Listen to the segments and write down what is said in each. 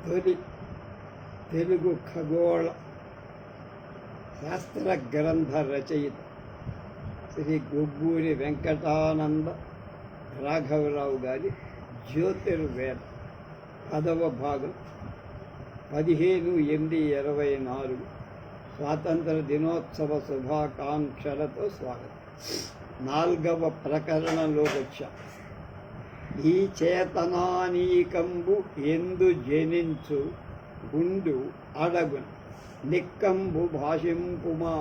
తొలి తెలుగు ఖగోళ శాస్త్ర గ్రంథ రచయిత శ్రీ గొబ్బూరి వెంకటానంద రాఘవరావు గారి జ్యోతిర్వేద 10వ భాగం 15/8/24 స్వాతంత్ర దినోత్సవ శుభాకాంక్షలతో స్వాగతం. 4వ ప్రకరణంలోకి వచ్చాం. ఈ చేతనానీకంబు ఎందు జనించు ఉండు అడగున్ నిక్కంబు భాషింపుమా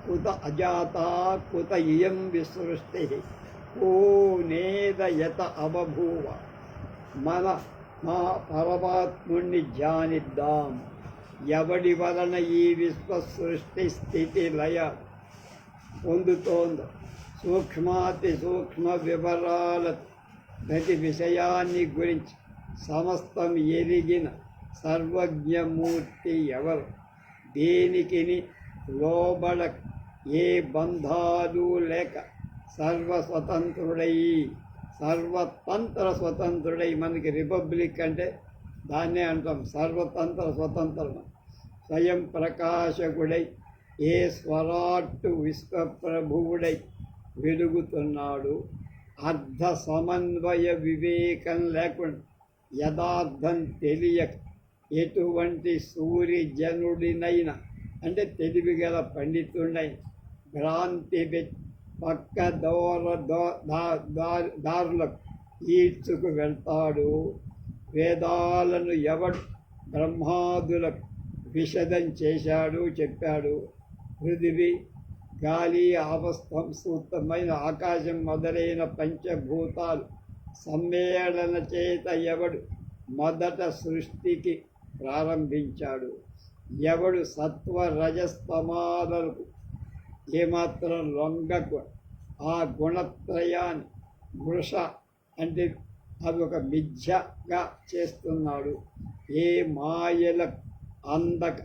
కుత అజాతా కుత ఇయం విసృష్టి ఓ నేదయత అవభూవ మన మా పరమాత్ముణ్ణి ధ్యానిద్దాం. ఎవడి వలన ఈ విశ్వ సృష్టి స్థితి లయ పొందుతోందో సూక్ష్మాతి సూక్ష్మ వివరాల ప్రతి విషయాన్ని గురించి సమస్తం ఎరిగిన సర్వజ్ఞమూర్తి ఎవరు? దేనికిని లోబడ ఏ బంధాలు లేక సర్వతంత్ర స్వతంత్రుడై మనకి రిపబ్లిక్ అంటే దాన్నే అంటాం, సర్వతంత్ర స్వతంత్రం. స్వయం ప్రకాశకుడై ఏ స్వరాట్టు విశ్వప్రభువుడై వెలుగుతున్నాడు. అర్ధ సమన్వయ వివేకం లేకుండా యథార్థం తెలియక ఎటువంటి సూర్యజనుడినైనా అంటే తెలివిగల పండితుడైన భ్రాంతి పక్క దారులకు ఈడ్చుకు వెళ్తాడు. వేదాలను ఎవడు బ్రహ్మాదులకు విషదం చేశాడు చెప్పాడు. పృథివీ, గాలి, ఆపస్తంసూతమైన ఆకాశం మొదలైన పంచభూతాలు సమ్మేళన చేత ఎవడు మొదట సృష్టికి ప్రారంభించాడు. ఎవడు సత్వ రజస్తమాలకు ఏమాత్రం లొంగకు ఆ గుణత్రయాన్ని వృష అంటే అవి ఒక మిథ్యగా చేస్తున్నాడు. ఏ మాయలకు అందక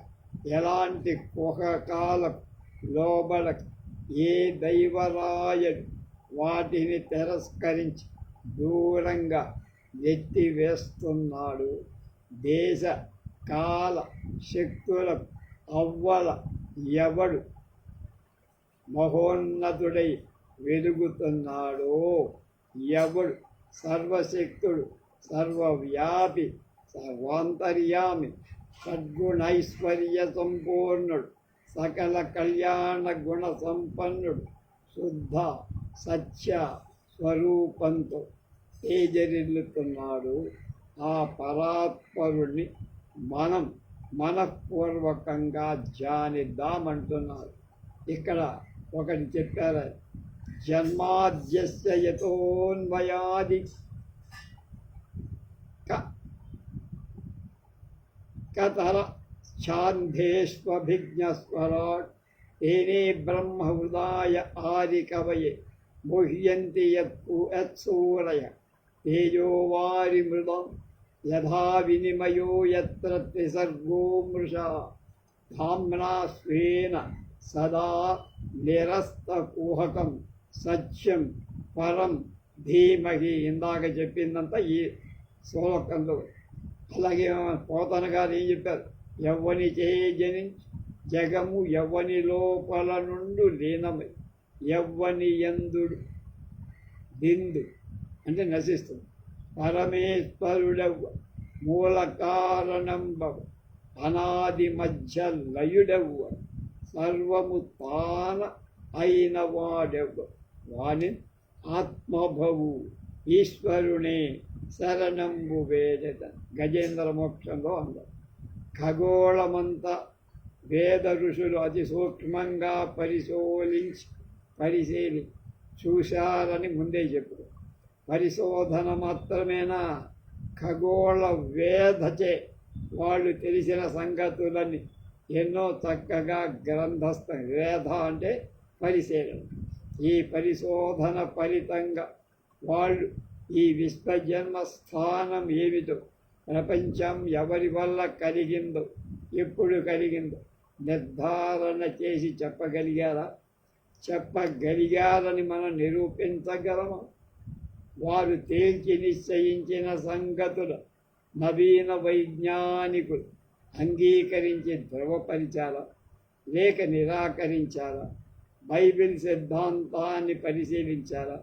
ఎలాంటి కుహకాలకు లోబడక ఏ దైవరాయడు వాటిని తిరస్కరించి దూరంగా నెట్టివేస్తున్నాడు. దేశ కాల శక్తులకు అవ్వల ఎవడు మహోన్నతుడై వెలుగుతున్నాడో, ఎవడు సర్వశక్తుడు, సర్వవ్యాపి, సర్వాంతర్యామి, షడ్గుణైశ్వర్య సంపూర్ణుడు, సకల కళ్యాణ గుణ సంపన్నుడు, శుద్ధ సత్య స్వరూపంతో తేజరిల్లుతున్నాడు. ఆ పరాత్పరుణ్ణి మనం మనఃపూర్వకంగా ధ్యానిద్దామంటున్నారు. ఇక్కడ ఒకటి చెప్పారు, జన్మాద్యస్య యతోన్వయాది కతర ఛాందేష్వభిజ్ఞస్వరాట్ తేనే బ్రహ్మ హృదాయ ఆది కవయే ముహ్యంతి యత్సూరయ తేజోవారి మృదం యథా వినిమయో యత్ర త్రిసర్గో మృషా ధామ్నా స్వేన సదా నిరస్తకుహకం సత్యం పరం ధీమహి. ఇందాక చెప్పిందంతా ఈ శ్లోకంలో. అలాగే పోతన గారు ఏం చెప్పారు? ఎవ్వని జనించి జగము ఎవ్వని లోపల నుండి లీనమై ఎవ్వని యందుడు బిందు అంటే నశిస్తుంది. పరమేశ్వరుడవ్వ మూల కారణంబవ అనాది మధ్య లయుడవ్వ సర్వము తాన అయిన వాడెవ్వ వాని ఆత్మభవు ఈశ్వరునే శరణంబు వేదత. గజేంద్ర మోక్షంలో అందరు ఖగోళమంతా వేద ఋషులు అతి సూక్ష్మంగా పరిశీలి చూశారని ముందే చెప్పు. పరిశోధన మాత్రమేనా? ఖగోళ వేదచే వాళ్ళు తెలిసిన సంగతులని ఎన్నో చక్కగా గ్రంథస్థ వేద అంటే పరిశీలన. ఈ పరిశోధన ఫలితంగా వాళ్ళు ఈ విశ్వజన్మ స్థానం ఏమిటో, ప్రపంచం ఎవరి వల్ల కలిగిందో, ఎప్పుడు కలిగిందో నిర్ధారణ చేసి చెప్పగలిగారని మనం నిరూపించగలమా? వారు తేల్చి నిశ్చయించిన సంగతులు నవీన వైజ్ఞానికులు అంగీకరించి ధృవపరిచారా లేక నిరాకరించారా? బైబిల్ సిద్ధాంతాన్ని పరిశీలించారా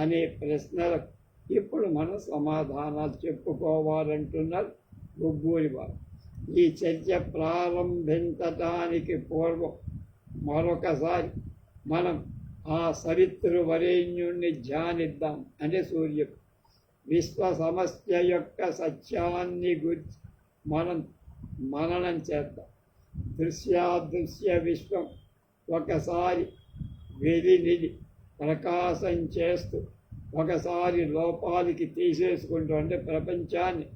అనే ప్రశ్నలకు ఇప్పుడు మనం సమాధానాలు చెప్పుకోవాలంటున్నారు గుబ్బూరి వారు. ఈ చర్చ ప్రారంభించటానికి పూర్వం మరొకసారి మనం ఆ సవితృవరేణ్యుణ్ణి ధ్యానిద్దాం. అంటే సూర్యుడు విశ్వ సమస్య యొక్క సత్యాన్ని గురించి మనం మననం చేద్దాం. దృశ్యాదృశ్య విశ్వం ఒకసారి వెలినిది ప్రకాశం చేస్తూ ఒకసారి లోపాలకి తీసేసుకుంటూ, అంటే ప్రపంచాన్ని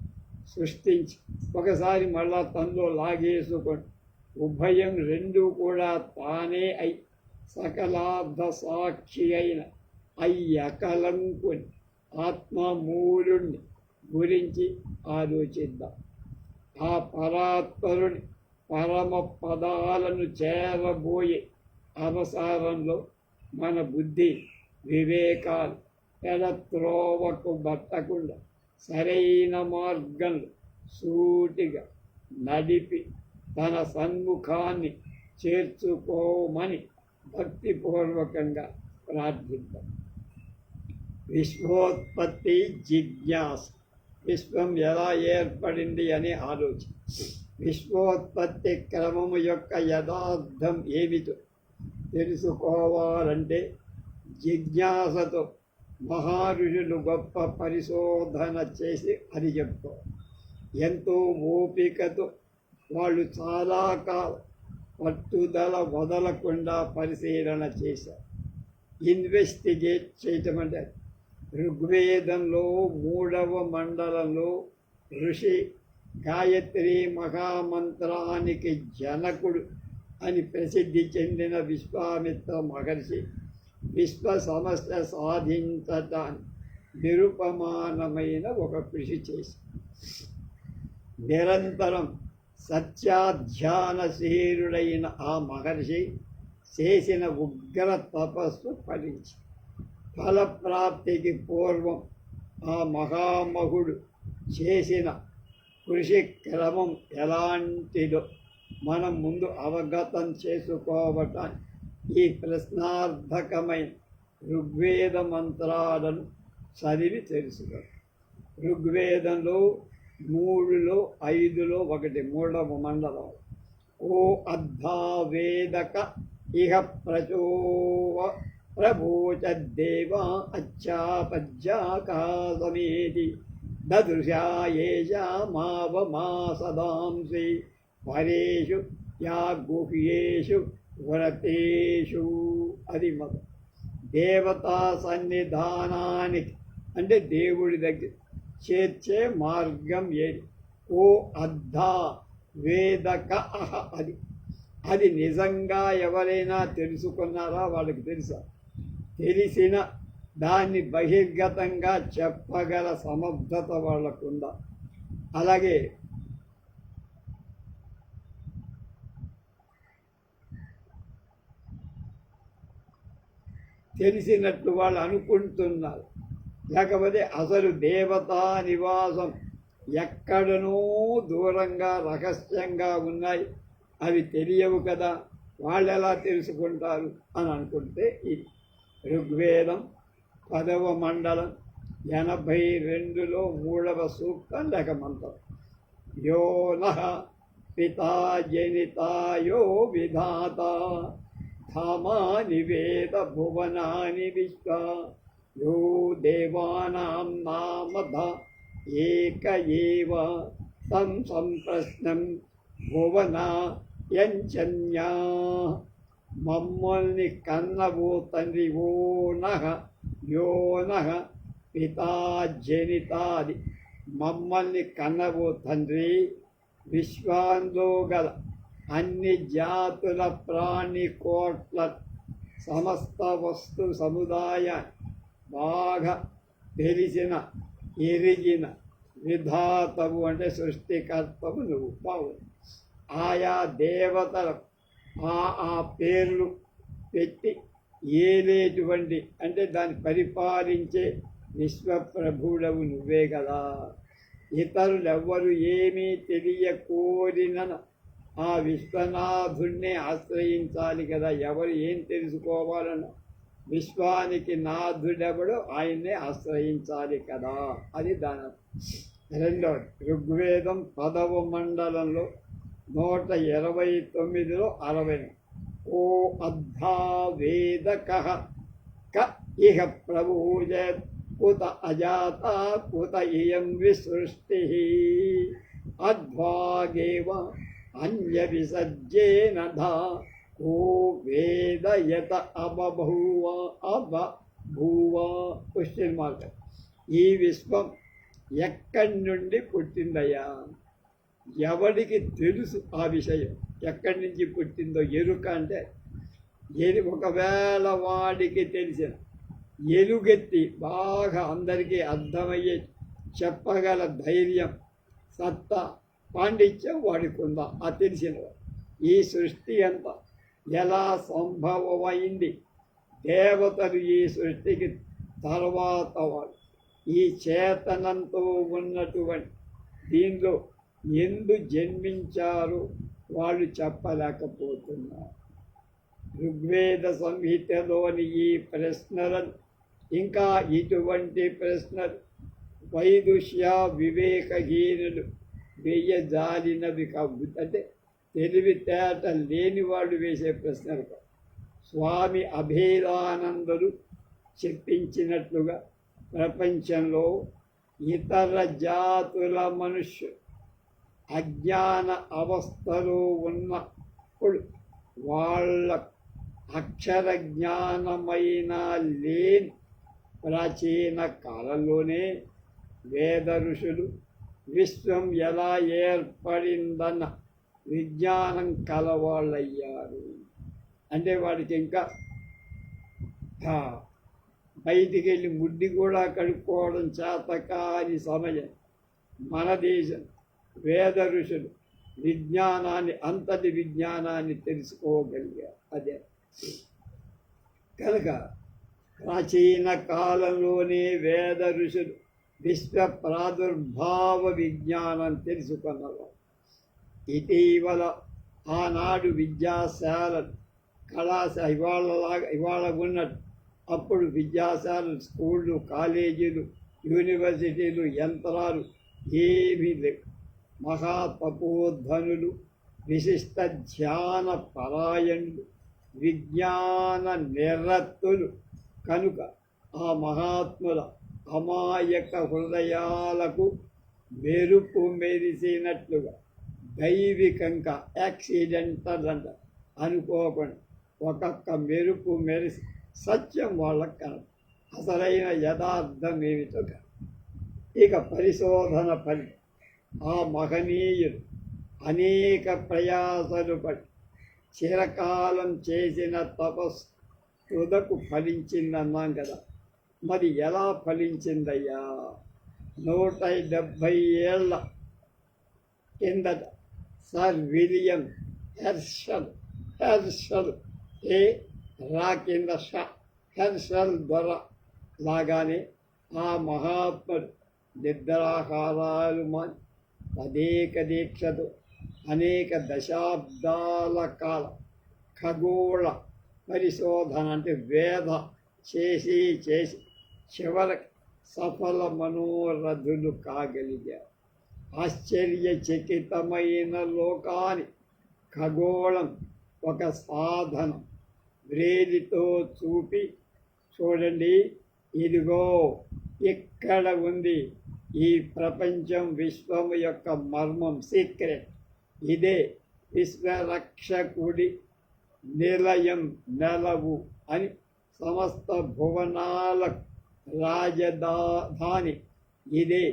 సృష్టించి ఒకసారి మళ్ళా తనలో లాగేసుకుంటూ ఉభయం రెండు కూడా తానే అయి సకలార్థ సాక్షి అయిన అయ్యకలంకుని ఆత్మమూలుణ్ణి గురించి ఆలోచిద్దాం. ఆ పరాత్పరుని పరమ పదాలను చేరబోయే అవసరంలో మన బుద్ధి వివేకాలు పెడత్రోవకు బట్టకుండా సరైన మార్గంలో సూటిగా నడిపి తన సన్ముఖాన్ని చేర్చుకోమని భక్తిపూర్వకంగా ప్రార్థిద్దాం. విశ్వోత్పత్తి జిజ్ఞాస. విశ్వం ఎలా ఏర్పడింది అని ఆలోచన. విశ్వోత్పత్తి క్రమము యొక్క యథార్థం ఏమిటో తెలుసుకోవాలంటే జిజ్ఞాసతో మహారుషులు గొప్ప పరిశోధన చేసి అది చెప్పుకోవాలి. ఎంతో ఓపికతో వాళ్ళు చాలా కాలం పట్టుదల వదలకుండా పరిశీలన చేశారు. ఇన్వెస్టిగేట్ చేయటం అంటే ఋగ్వేదంలో 3వ మండలంలో ఋషి గాయత్రి మహామంత్రానికి జనకుడు అని ప్రసిద్ధి చెందిన విశ్వామిత్ర మహర్షి విశ్వ సమస్య సాధించటానికి నిరుపమానమైన ఒక కృషి చేసి నిరంతరం సత్యాధ్యానశీలుడైన ఆ మహర్షి చేసిన ఉగ్ర తపస్సు ఫలించి ఫలప్రాప్తికి పూర్వం ఆ మహామహుడు చేసిన కృషి క్రమం ఎలాంటిదో మనం ముందు అవగతం చేసుకోవటానికి ఈ ప్రశ్నార్థకమైన ఋగ్వేద మంత్రాలను చదివి తెలుసుకోవాలి. ఋగ్వేదంలో 3లో 5లో ఒకటి 3వ మండలం. ఓ అద్దా వేదక ఇహ ప్రచోవ ప్రభూచద్దేవా అచ్చాపజ్జాకాసమేతి దదృశా ఏషా మావమాసదాంసి పరేషు యా గుహ్యేషు వ్రతేషు. అది మతం. దేవతా సన్నిధానానికి అంటే దేవుడి దగ్గర చేర్చే మార్గం ఏది? ఓ అద్దా వేదక అహ. అది నిజంగా ఎవరైనా తెలుసుకున్నారా? వాళ్ళకి తెలుసా? తెలిసిన దాన్ని బహిర్గతంగా చెప్పగల సమర్థత వాళ్ళకుందా? అలాగే తెలిసినట్లు వాళ్ళు అనుకుంటున్నారు. లేకపోతే అసలు దేవతా నివాసం ఎక్కడనో దూరంగా రహస్యంగా ఉన్నాయి, అవి తెలియవు కదా, వాళ్ళు ఎలా తెలుసుకుంటారు అని అనుకుంటే ఇది ఋగ్వేదం 10వ మండలం 82లో 3వ సూక్తం లేక మంత్రం. యో నః పితా జనితాయో విధాత ధామాని వేద భువనాని విశ్వ యో దేవానాం నామధ ఏక ఏవ తం సంప్రశ్నం భువన యంచన్యా. మమ్మల్ని కన్నవో తండ్రి ఓ నః యో నః పితా జనితాది. మమ్మల్ని కన్నవో తండ్రి విశ్వాంలో గల అన్ని జాతుల ప్రాణి కోట్ల సమస్త వస్తు సముదాయాన్ని బాగా తెలిసిన ఎరిగిన విధాతవు అంటే సృష్టికర్తవు నువ్వు. బాగుంది. ఆయా దేవతలకు ఆ పేర్లు పెట్టి ఏలేటువంటి అంటే దాన్ని పరిపాలించే విశ్వప్రభుడవు నువ్వే కదా. ఇతరులెవ్వరు ఏమీ తెలియకోరిన ఆ విశ్వనాథుణ్ణి ఆశ్రయించాలి కదా. ఎవరు ఏం తెలుసుకోవాలన్నా విశ్వానికి నాథుడెవడో ఆయన్నే ఆశ్రయించాలి కదా. అది దాని రెండవది. ఋగ్వేదం 10వ మండలంలో 129లో 60. ఓ అద్धा వేదక క ఇహ ప్రభూజత్ కుత అజాత కుత ఇయం విసృష్టి అధ్వాగేవ అన్య విసజ్జేన ధా ఓ వేదయత అబభూవా క్వశ్చన్ మార్క్. ఈ విశ్వం ఎక్కడి నుండి పుట్టిందయ్యా? ఎవరికి తెలుసు ఆ విషయం? ఎక్కడి నుంచి పుట్టిందో ఎరుక అంటే ఒకవేళ వాడికి తెలిసిన ఎలుగెత్తి బాగా అందరికీ అర్థమయ్యే చెప్పగల ధైర్యం, సత్తా, పాండిత్యం వాడికి ఉందా? ఆ తెలిసిన ఈ సృష్టి అంతా ఎలా సంభవమైంది? దేవతలు ఈ సృష్టికి తర్వాత వాడు ఈ చేతనంతో ఉన్నటువంటి దీనిలో ఎందు జన్మించారు వాళ్ళు చెప్పలేకపోతున్నారు. ఋగ్వేద సంహితలోని ఈ ప్రశ్నలను ఇంకా ఇటువంటి ప్రశ్నలు వైదుష్య వివేకహీనులు వేయజాలినవి కావు. అంటే తెలివితేట లేని వాళ్ళు వేసే ప్రశ్నలు కావు. స్వామి అభేదానందులు చెప్పించినట్లుగా ప్రపంచంలో ఇతర జాతుల మనుష్యులు అజ్ఞాన అవస్థలో ఉన్నప్పుడు వాళ్ళ అక్షర జ్ఞానమైన లేని ప్రాచీన కాలంలోనే వేద ఋషులు విశ్వం ఎలా ఏర్పడిందన్న విజ్ఞానం కలవాళ్ళయ్యారు. అంటే వాడికి ఇంకా బయటికి వెళ్ళి ముడ్డి కూడా కడుక్కోవడం చేత కాని సమయం. మన దేశం వేద ఋషులు విజ్ఞానాన్ని, అంతటి విజ్ఞానాన్ని తెలుసుకోగలిగారు. అదే కనుక ప్రాచీన కాలంలోనే వేద ఋషులు విశ్వ ప్రాదుర్భావ విజ్ఞానం తెలుసుకున్నవారు. ఇటీవల ఆనాడు విద్యాశాలలు, కళాశాల ఇవాళ ఉన్నట్టు అప్పుడు విద్యాశాలలు, స్కూళ్ళు, కాలేజీలు, యూనివర్సిటీలు, యంత్రాలు ఏమీ లేవు. మహాతపోధనులు, విశిష్ట ధ్యాన పరాయణులు, విజ్ఞాన నిరత్తులు కనుక ఆ మహాత్ముల అమాయక హృదయాలకు మెరుపు మెరిసినట్లుగా దైవికంగా యాక్సిడెంటల్ అంట అనుకోకుండా ఒక్కొక్క మెరుపు మెరిసి సత్యం వాళ్ళకు కనదు. అసలైన యథార్థం ఏమిటో కాదు. ఇక పరిశోధన ఫలి ఆ మహనీయులు అనేక ప్రయాసలు పడి చిరకాలం చేసిన తపస్సు తుదకు ఫలించిందన్నాం కదా. మరి ఎలా ఫలించిందయ్యా? 170 ఏళ్ల కిందట సర్ విలియం హెర్షల్ రా కింద హెర్షల్ దొర లాగానే ఆ మహాత్ముడు నిద్రాహారాలు మాని తదేక దీక్షతో అనేక దశాబ్దాల కాల ఖగోళ పరిశోధన అంటే వేద చేసి చివరికి సఫల మనోరథులు కాగలిగారు. ఆశ్చర్యచకితమైన లోకాన్ని ఖగోళం ఒక సాధనం వ్రేలితో చూపి చూడండి, ఇదిగో ఇక్కడ ఉంది ఈ ప్రపంచం, విశ్వం యొక్క మర్మం, సీక్రెట్. ఇదే విశ్వరక్షకుడి నిలయం, నెలవు అని సమస్త భువనాలకు రాజధాని ఇదే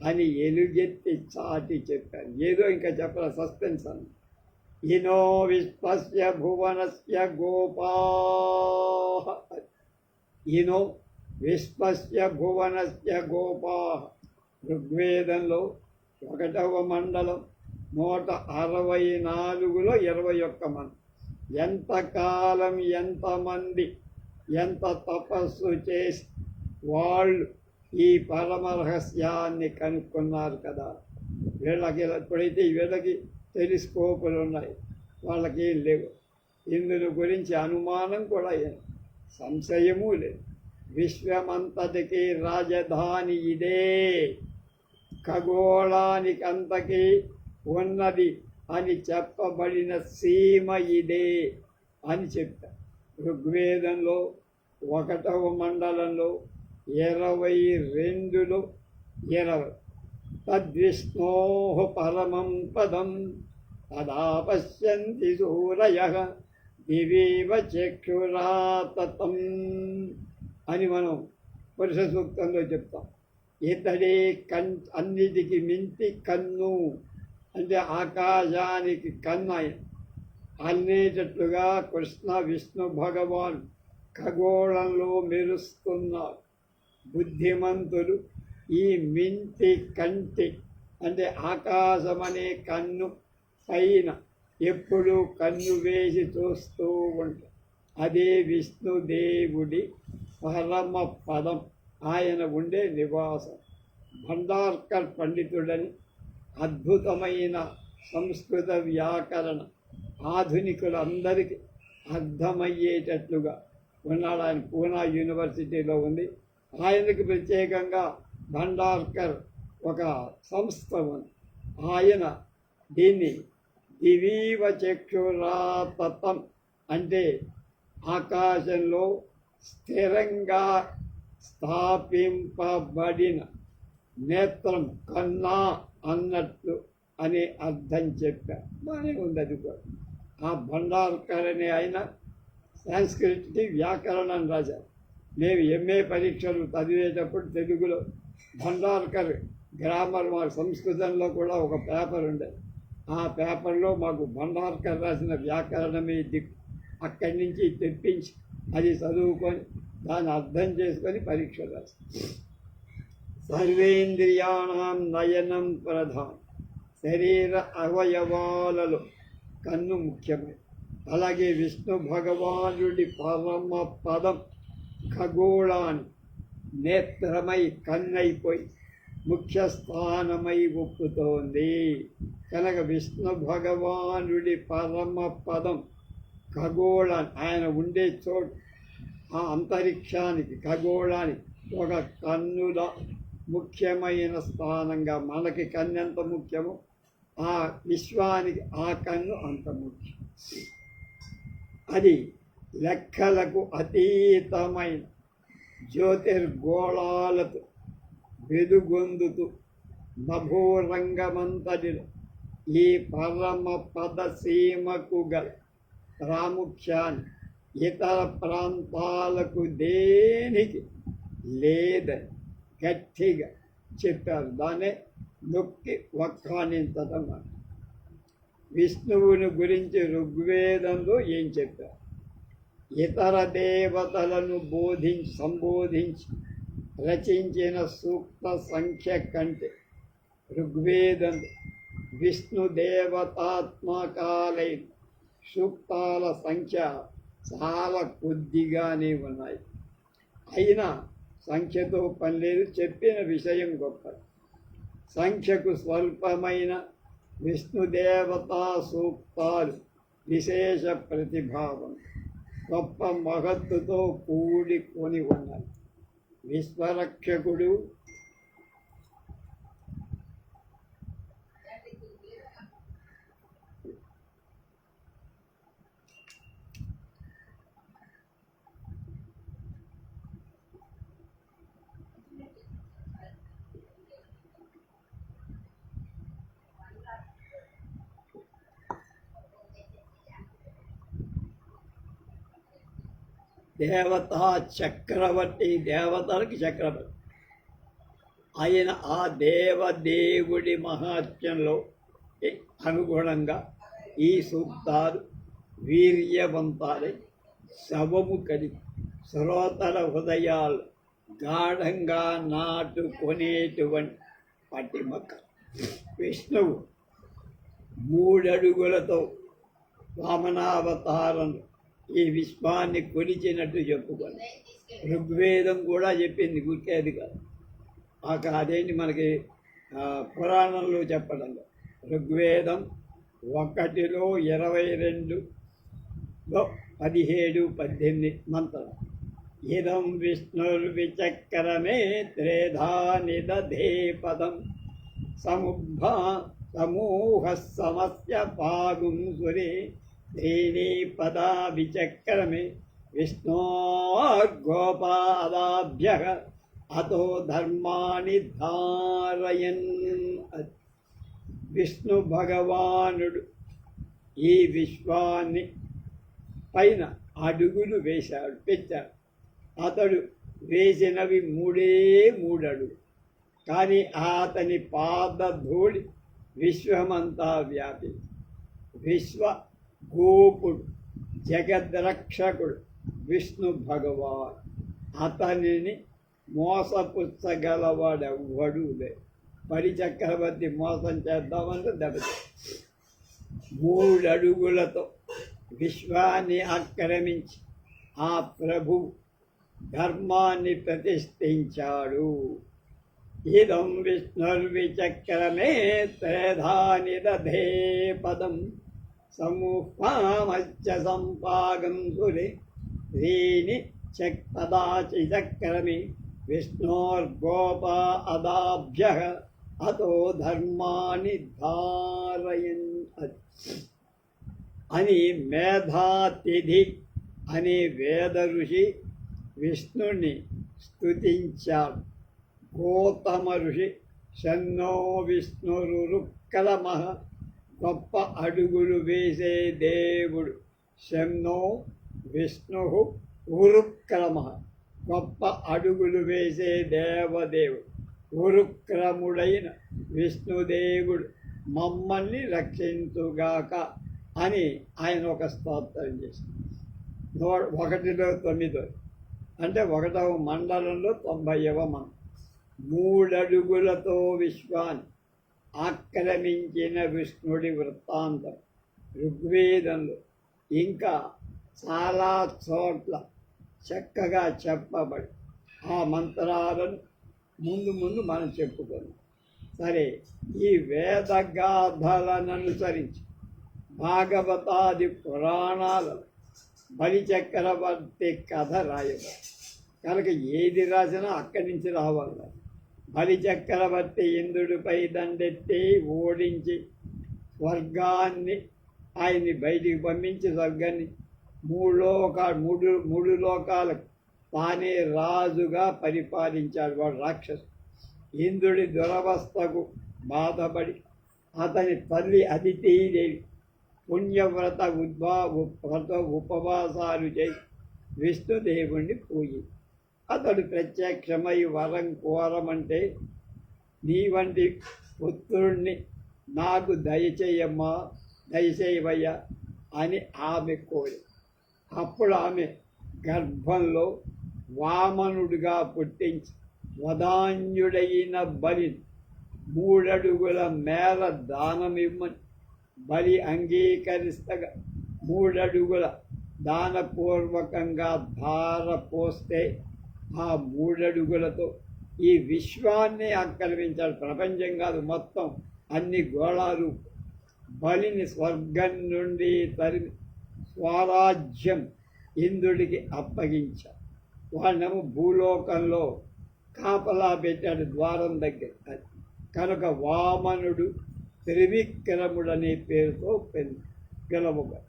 అని ఎలుగెత్తి చాటి చెప్పారు. ఏదో ఇంకా చెప్పాల, సస్పెన్స్ అన్న. ఇనో విశ్వస్య భువనస్య గోపాః, ఇనో విశ్వస్య భువనస్య గోపాః. ఋగ్వేదంలో 1వ మండలం 164లో 21 మంది. ఎంతకాలం, ఎంతమంది, ఎంత తపస్సు చేసి వాళ్ళు ఈ పరమ రహస్యాన్ని కనుక్కున్నారు కదా. వీళ్ళకి ఎప్పుడైతే వీళ్ళకి టెలిస్కోపులు ఉన్నాయి, వాళ్ళకి ఏం లేవు. ఇందుని గురించి అనుమానం కూడా సంశయము లేదు. విశ్వమంతటికి రాజధాని ఇదే, ఖగోళానికి అంతకి ఉన్నది అని చెప్పబడిన సీమ ఇదే అని చెప్తారు. ఋగ్వేదంలో 1వ మండలంలో 22లో 20 తద్విష్ణో పరమం పదం తదా పశ్యంతి సూరయః దివీవ చక్షురాతతం అని మనం పురుష సూక్తంలో చెప్తాం. ఇతడే అన్నిటికి మించి కన్ను, అంటే ఆకాశానికి కన్ను అనేటట్లుగా కృష్ణ విష్ణు భగవాన్ ఖగోళంలో మెరుస్తున్నారు. బుద్ధిమంతులు ఈ మించి కంటి, అంటే ఆకాశం అనే కన్ను పైన ఎప్పుడూ కన్ను వేసి చూస్తూ ఉంటారు. అదే విష్ణుదేవుడి పరమ పదం, ఆయన ఉండే నివాసం. భండార్కర్ పండితుడని అద్భుతమైన సంస్కృత వ్యాకరణ ఆధునికులందరికీ అర్థమయ్యేటట్లుగా ఉన్నాడు. ఆయన పూనా యూనివర్సిటీలో ఉంది. ఆయనకు ప్రత్యేకంగా భండార్కర్ ఒక సంస్థ ఉంది. ఆయన దీన్ని దివీవ చక్షురాతతం, అంటే ఆకాశంలో స్థిరంగా స్థాపింపబడిన నేత్రం, కన్నా అన్నట్లు అనే అర్థం చెప్పారు. బాగానే ఉంది అది కూడా. ఆ భండార్కర్ అనే ఆయన సంస్కృతి వ్యాకరణం రాశారు. మేము ఎంఏ పరీక్షలు చదివేటప్పుడు తెలుగులో భండార్కర్ గ్రామర్, మాకు సంస్కృతంలో కూడా ఒక పేపర్ ఉండేది. ఆ పేపర్లో మాకు భండార్కర్ రాసిన వ్యాకరణమే దిక్కు. అక్కడి నుంచి తెప్పించి అది చదువుకొని దాన్ని అర్థం చేసుకొని పరీక్ష రాసి. సర్వేంద్రియాణం నయనం ప్రధానం, శరీర అవయవాలలో కన్ను ముఖ్యమే. అలాగే విష్ణు భగవానుడి పరమ పదం ఖగోళాన్ని నేత్రమై కన్నైపోయి ముఖ్య స్థానమై ఒప్పుతోంది కనుక విష్ణు భగవానుడి పరమ పదం ఖగోళాన్ని, ఆయన ఉండే చోటు ఆ అంతరిక్షానికి ఖగోళానికి ఒక కన్నుల ముఖ్యమైన స్థానంగా, మనకి కన్ను ఎంత ముఖ్యమో ఆ విశ్వానికి ఆ కన్ను అంత ముఖ్యం. అది లెక్కలకు అతీతమైన జ్యోతిర్గోళాలతో వెలుగొందుతూ నభోరంగమంతటిలో ఈ పరమ పదసీమకు గల ప్రాముఖ్యాన్ని ఇతర ప్రాంతాలకు దేనికి లేదని గట్టిగా చెప్పారు. దాన్నే నొక్కి వక్కానించడం. విష్ణువుని గురించి ఋగ్వేదంలో ఏం చెప్పారు? ఇతర దేవతలను సంబోధించి రచించిన సూక్త సంఖ్య కంటే ఋగ్వేదంలో విష్ణు దేవతాత్మకాలైన సూక్తాల సంఖ్య చాలా కొద్దిగానే ఉన్నాయి. అయినా సంఖ్యతో పని లేదు, చెప్పిన విషయం గొప్పది. సంఖ్యకు స్వల్పమైన విష్ణుదేవతా సూక్తాలు విశేష ప్రతిభావం, గొప్ప మహత్తుతో కూడుకొని ఉన్నాయి. విశ్వరక్షకుడు దేవతా చక్రవర్తి, దేవతలకి చక్రవర్తి. ఆయన ఆ దేవదేవుడి మహాత్మ్యంలో అనుగుణంగా ఈ సూక్తాలు వీర్యవంతాలై శవము కలిగి శ్రోతల హృదయాలు గాఢంగా నాటుకొనేటువంటి పటిమక. విష్ణువు 3 అడుగులతో వామనావతారం ఈ విశ్వాన్ని కొలిచినట్టు చెప్పుకోండి. ఋగ్వేదం కూడా చెప్పింది, గుర్తేది కాదు. అదేంటి మనకి పురాణంలో చెప్పడం ఋగ్వేదం 1లో 22లో 17-18 మంత్రాలు. ఇదం విష్ణుర్విచక్రమే త్రేధా నిదధే పదం సమూహ సమస్య పాగుం సురే త్రీణి పదా విచక్రమే విష్ణోర్గోపాదాభ్యః అతో ధర్మాణి ధారయన్. విష్ణు భగవానుడు ఈ విశ్వాన్ని పైన అడుగులు పెట్టాడు. అతడు వేసినవి 3 అడుగులు. కానీ అతని పాదధూళి విశ్వమంతా వ్యాపి. విశ్వ గోపుడు జగద్రక్షకుడు విష్ణు భగవాన్. అతనిని మోసపుచ్చగలవాడెవ్వడూ లేదు. బలిచక్రవర్తి మోసం చేద్దామంటే దెబ్బతి 3 అడుగులతో విశ్వాన్ని ఆక్రమించి ఆ ప్రభు ధర్మాన్ని ప్రతిష్ఠించాడు. ఇదం విష్ణుర్విచక్రమే త్రేధా నిదధే పదం సమూహమచ్చ సంపాగం సురే త్రీణి పదాచి చక్రమి విష్ణోర్గోపాదాభ్యః అతో ధర్మాన్ని ధారయన్ అని మేధాతిథి అనే వేద ఋషి విష్ణుని స్తుతించాడు. గౌతమ ఋషి షన్నో విష్ణురుక్రమః గొప్ప అడుగులు వేసే దేవుడు. షన్నో విష్ణు ఉరుక్రమః గొప్ప అడుగులు వేసే దేవదేవుడు. ఉరుక్రముడైన విష్ణుదేవుడు మమ్మల్ని రక్షించుగాక అని ఆయన ఒక స్తోత్రం చేశారు. 1లో 9 అంటే 1వ మండలంలో 90వ మంత్రం. 3 అడుగులతో విశ్వాన్ని ఆక్రమించిన విష్ణుడి వృత్తాంతం ఋగ్వేదంలో ఇంకా చాలా చోట్ల చక్కగా చెప్పబడి ఆ మంత్రాలను ముందు మనం చెప్పుకున్నాం. సరే, ఈ వేదగాథలను అనుసరించి భాగవతాది పురాణాలలో బలిచక్రవర్తి కథ రాయబడి కనుక ఏది రాసినా అక్కడి నుంచి రావాలి. బలిచక్రవర్తి ఇంద్రుడిపై దండెత్తి ఓడించి స్వర్గాన్ని ఆయన్ని బయటికి పంపించి స్వర్గాన్ని 3 లోకాలకు తానే రాజుగా పరిపాలించాడు. వాడు రాక్షసు. ఇంద్రుడి దురవస్థకు బాధపడి అతని తల్లి అదితీదేవి పుణ్యవ్రత ఉపవాసాలు చేసి విష్ణుదేవుణ్ణి పూజి అతడు ప్రత్యక్షమై వరం కోరమంటే నీ వంటి పుత్రుణ్ణి నాకు దయచేయవయ్యా అని ఆమె కోరి. అప్పుడు ఆమె గర్భంలో వామనుడిగా పుట్టించి వదాన్యుడైన బలిని 3 అడుగుల మేర దానమిమ్మని బలి అంగీకరిస్తగా 3 అడుగుల దానపూర్వకంగా ధార పోస్తే ఆ 3 అడుగులతో ఈ విశ్వాన్ని ఆక్రమించాడు. ప్రపంచం కాదు, మొత్తం అన్ని గోళాలు. బలిని స్వర్గం నుండి తరిమి స్వరాజ్యం ఇంద్రుడికి అప్పగించాడు. వాళ్ళేమో భూలోకంలో కాపలా పెట్టాడు ద్వారం దగ్గర. కనుక వామనుడు త్రివిక్రముడనే పేరుతో పిలవగా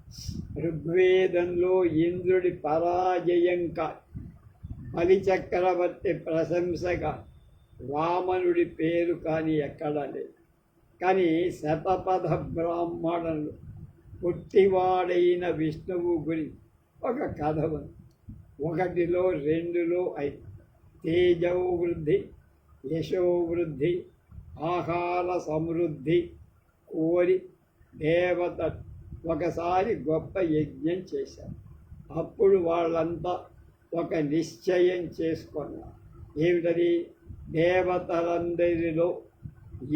ఋగ్వేదంలో ఇంద్రుడి పరాజయంగా బలిచక్రవర్తి ప్రశంసగా వామనుడి పేరు కానీ ఎక్కడా లేదు. కానీ శతపథ బ్రాహ్మణులు పుట్టివాడైన విష్ణువు గురించి ఒక కథ ఉంది. 1లో 2లో 5 తేజోవృద్ధి, యశోవృద్ధి, ఆహార సమృద్ధి కోరి దేవత ఒకసారి గొప్ప యజ్ఞం చేశారు. అప్పుడు వాళ్ళంతా ఒక నిశ్చయం చేసుకున్నారు. ఏమిటది? దేవతలందరిలో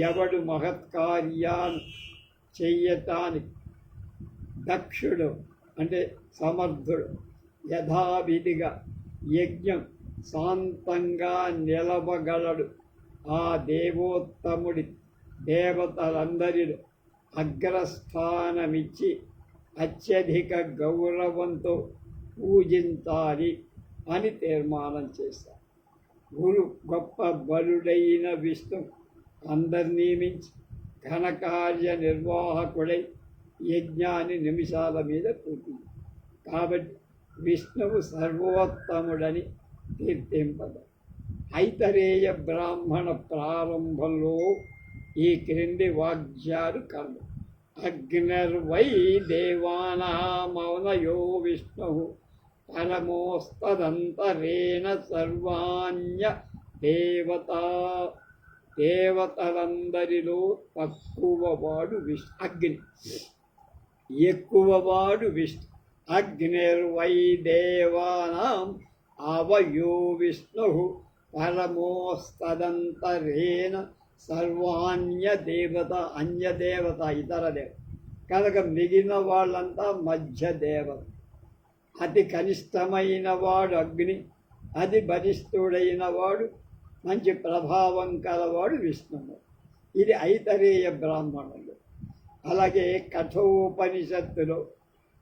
ఎవడు మహత్కార్యాన్ని చెయ్యటానికి దక్షుడు అంటే సమర్థుడు, యథావిధిగా యజ్ఞం శాంతంగా నిలవగలడు, ఆ దేవోత్తముడి దేవతలందరిలో అగ్రస్థానమిచ్చి అత్యధిక గౌరవంతో పూజించాలి అని తీర్మానం చేశారు. గురు గొప్ప బలుడైన విష్ణు అందరినీ మించి ఘనకార్య నిర్వాహకుడై యజ్ఞాన్ని నిమిషాల మీద పూర్తి. కాబట్టి విష్ణువు సర్వోత్తముడని కీర్తింపద. ఐతరేయ బ్రాహ్మణ ప్రారంభంలో ఈ క్రింది వాక్యాలు కలవు. అగ్నిర్వై దేవానామౌనయో విష్ణు పరమోస్తదంతరేణ సర్వాణ్య దేవతలందరిలో తక్కువవాడు విష్ణు. అగ్ని ఎక్కువవాడు విష్ణు. అగ్నిర్వై దేవానాం అవయో విష్ణు పరమోస్తదంతరేణ సర్వాణ్య దేవత, అన్యదేవత, ఇతర దేవత కనుక మిగిలిన వాళ్ళంతా మధ్య దేవత. అతి కనిష్టమైన వాడు అగ్ని, అతి బలిష్ఠుడైన వాడు, మంచి ప్రభావం కలవాడు విష్ణువు. ఇది ఐతరేయ బ్రాహ్మణులు. అలాగే కఠోపనిషత్తులో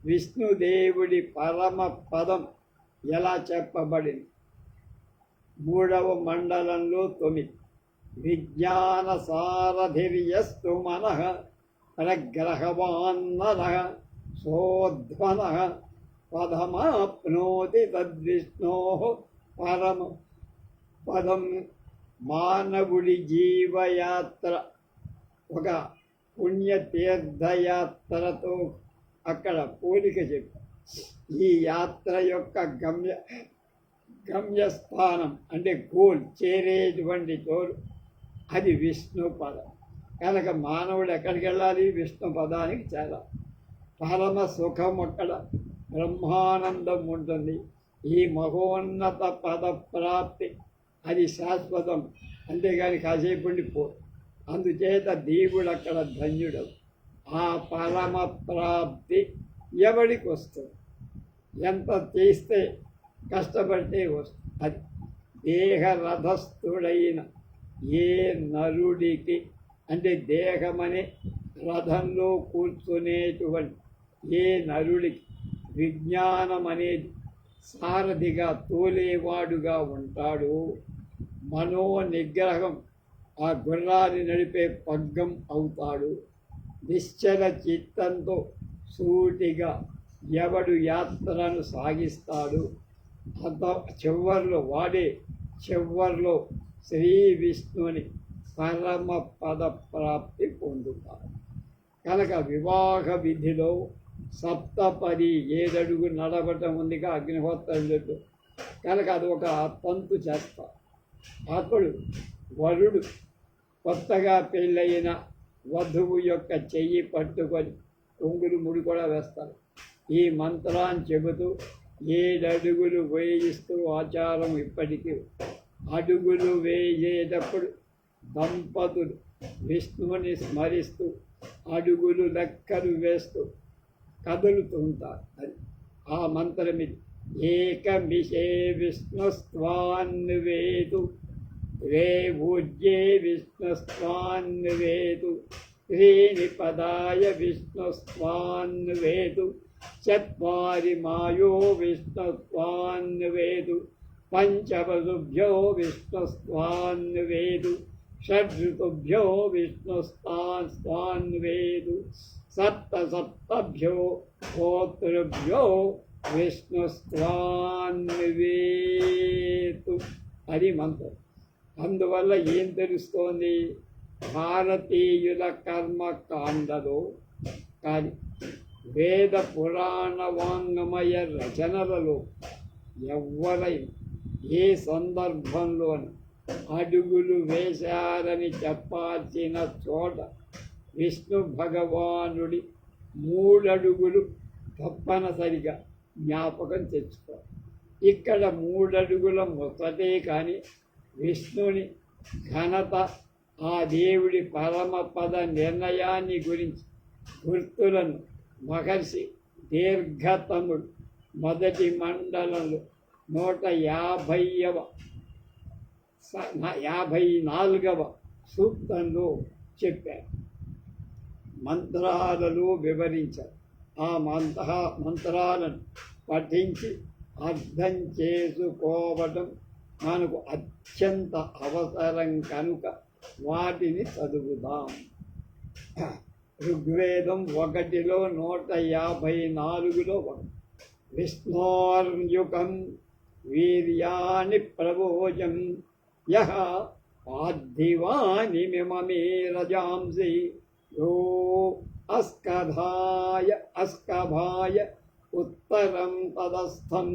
విష్ణుదేవుడి పరమ పదం ఎలా చెప్పబడింది? 3వ మండలంలో 9. విజ్ఞాన సారథిర్యస్తు మనః ప్రగ్రహవాన్నరః సోధ్వనః పదమాప్నోతి తద్విష్ణోః పరమ పదం. మానవుడి జీవయాత్ర ఒక పుణ్యతీర్థయాత్రతో అక్కడ పోలిక చెప్పారు. ఈ యాత్ర యొక్క గమ్యస్థానం అంటే గోల్, చేరేటువంటి తోలు అది విష్ణు పదం. కనుక మానవుడు ఎక్కడికి వెళ్ళాలి? విష్ణు పదానికి చేరాలి. పరమ సుఖం అక్కడ బ్రహ్మానందం ఉంటుంది. ఈ మహోన్నత పద ప్రాప్తి అది శాశ్వతం, అంతేగాని కాసేపు ఉండిపో. అందుచేత దేవుడు అక్కడ ధన్యుడు. ఆ పరమ ప్రాప్తి ఎవడికి వస్తుంది? ఎంత చేస్తే కష్టపడితే వస్తుంది. అది దేహరథస్థుడైన ఏ నరుడికి, అంటే దేహమనే రథంలో కూర్చునేటువంటి ఏ నరుడికి విజ్ఞానం అనేది సారథిగా తోలేవాడుగా ఉంటాడు. మనో నిగ్రహం ఆ గుర్రాన్ని నడిపే పగ్గం అవుతాడు. నిశ్చల చిత్తంతో సూటిగా ఎవడు యాత్రను సాగిస్తాడు అంత చివర్లో శ్రీ విష్ణుని పరమ పద ప్రాప్తి పొందుతాడు. కనుక వివాహ విధిలో సప్తపది 7 అడుగు నడవటం ఉందిగా అగ్నిహోత్రులతో. కనుక అది ఒక తంతు చేస్తారు. అప్పుడు వరుడు కొత్తగా పెళ్ళయిన వధువు యొక్క చెయ్యి పట్టుకొని కొంగులు ముడి కూడా వేస్తారు. ఈ మంత్రాన్ని చెబుతూ 7 అడుగులు వేయిస్తూ ఆచారం ఇప్పటికీ. అడుగులు వేయేటప్పుడు దంపతులు విష్ణువుని స్మరిస్తూ అడుగులు లెక్కలు వేస్తూ కదులుతుంటారు. అది ఆ మంత్రం ఇది. ఏకమిషే విష్ణుస్త్వాన్వేతు రే పూజ్యే విష్ణుస్త్వాన్వేతు త్రీణి పదాయ విష్ణుస్త్వాన్వేతు చత్వారి మాయో విష్ణుస్త్వాన్వేతు పంచవసుభ్యో విష్ణుస్త్వాన్వేతు షడ్ఋతుభ్యో విష్ణుస్త్వాన్వేతు సప్తభ్యో గోత్రుభ్యో విష్ణుస్త్వాన్వేతు. అది మంత్రం. అందువల్ల ఏం తెలుస్తోంది? భారతీయుల కర్మకాండలో కానీ వేద పురాణ వాంగ్మయ రచనలలో ఎవరైనా ఏ సందర్భంలోనూ అడుగులు వేశారని చెప్పాల్సిన చోట విష్ణు భగవానుడి 3 అడుగులు తప్పనిసరిగా జ్ఞాపకం తెచ్చుకోవాలి. ఇక్కడ 3 అడుగుల మొదటే కానీ విష్ణుని ఘనత, ఆ దేవుడి పరమపద నిర్ణయాన్ని గురించి గుర్తులను మహర్షి దీర్ఘతముడు మొదటి మండలంలో 150వ 54వ సూక్తంలో చెప్పారు. మంత్రాలలో వివరించారు. ఆ మంత్రాలను పఠించి అర్థం చేసుకోవడం మనకు అత్యంత అవసరం కనుక వాటిని చదువుదాం. ఋగ్వేదం 1లో 154లో విష్ణోర్యుకం వీర్యాని ప్రవోజం యః పార్థివాని మిమమే రజాంసి యో అస్కభాయ ఉత్తరం తదస్థం